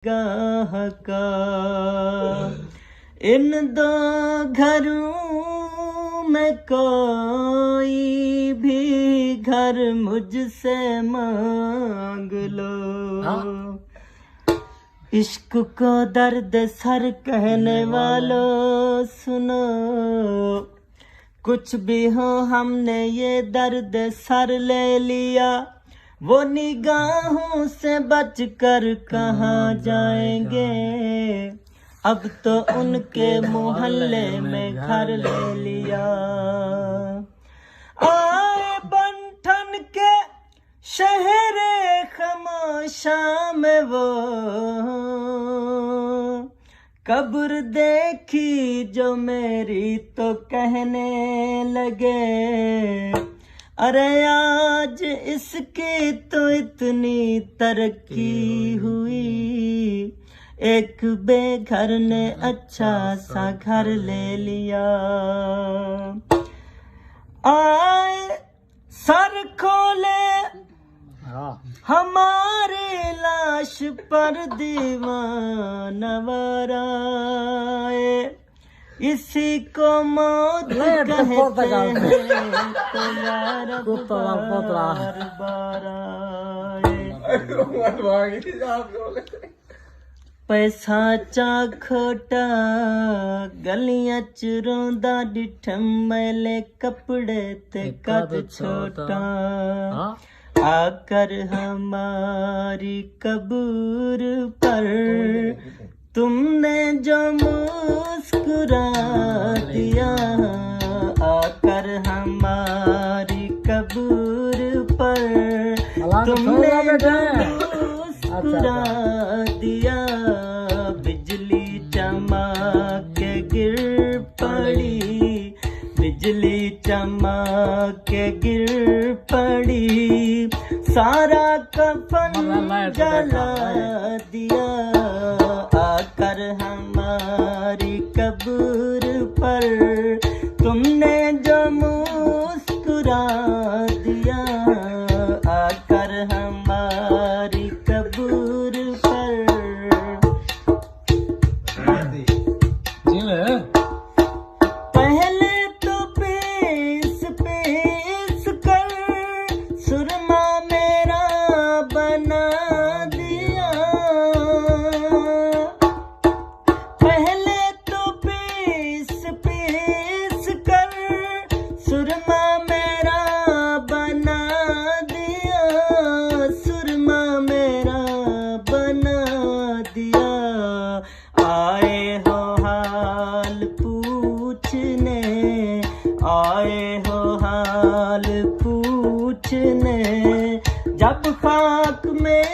गाह का इन दो घरों में कोई भी घर मुझसे मांग लो। इश्क को दर्द सर कहने वालों सुनो, कुछ भी हो हमने ये दर्द सर ले लिया। वो निगाहों से बचकर कहाँ जाएंगे, अब तो उनके मोहल्ले में घर ले लिया। आए बंठन के शहरे खामोशा में वो कब्र देखी जो मेरी तो कहने लगे, अरे आज इसकी तो इतनी तरक्की हुई, एक बेघर ने अच्छा सा घर ले लिया। आए सर खोले हमारी लाश पर दीवाना वराए, इसी को मौत कहते हैं तो यार बार बार आए। पैसा चा खोटा गलियां च रोंदा डिठम मैले कपड़े ते कद छोटा, आकर हमारी कब्र पर तुमने जो मुस्कुरा दिया, आकर हमारी कब्र पर तुमने जो मुस्कुरा दिया। बिजली चमक के गिर पड़ी, बिजली चमक के गिर पड़ी, सारा कफन जला दिया। आकर हमारी कब्र पर तुमने जो मुस्कुरा दिया, आकर हमारी कब्र पर। पहले तो पीस पीस कर सुरमा मेरा बना दिया, पहले तो पीस पीस कर सुरमा मेरा बना दिया, सुरमा मेरा बना दिया। आए हो हाल पूछने, आए हो हाल पूछने, जब खाक में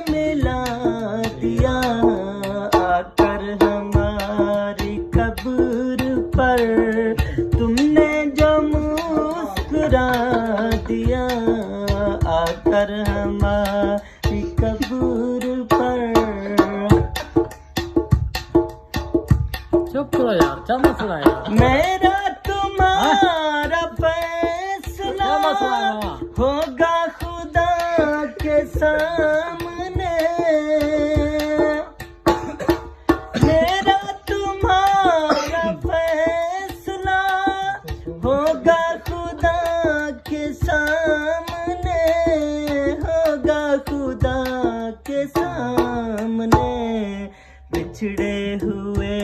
मिला दिया। आकर हमारी कब्र पर तुमने जो मुस्कुरा दिया, आकर हमारी कब्र पर। चुप करो यार, क्या मसला है? मेरा तुम्हारा फैसला होगा खुदा के सामने, मेरा तुम्हारा फैसला होगा खुदा के सामने, होगा खुदा के सामने। बिछड़े हुए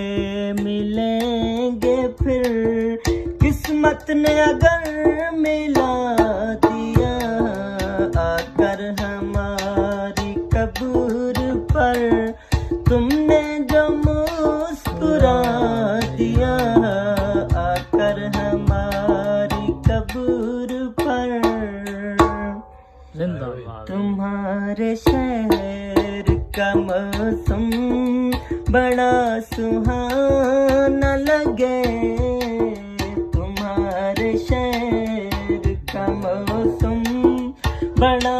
मिलेंगे फिर, किस्मत ने अगर मिला दिया, आकर हमारी कब्र पर तुमने जो मुस्कुरा दिया, आकर हमारी कब्र पर। तुम्हारे शहर का मौसम बड़ा सुहाना लगे, तुम्हारे शहर का मौसम बड़ा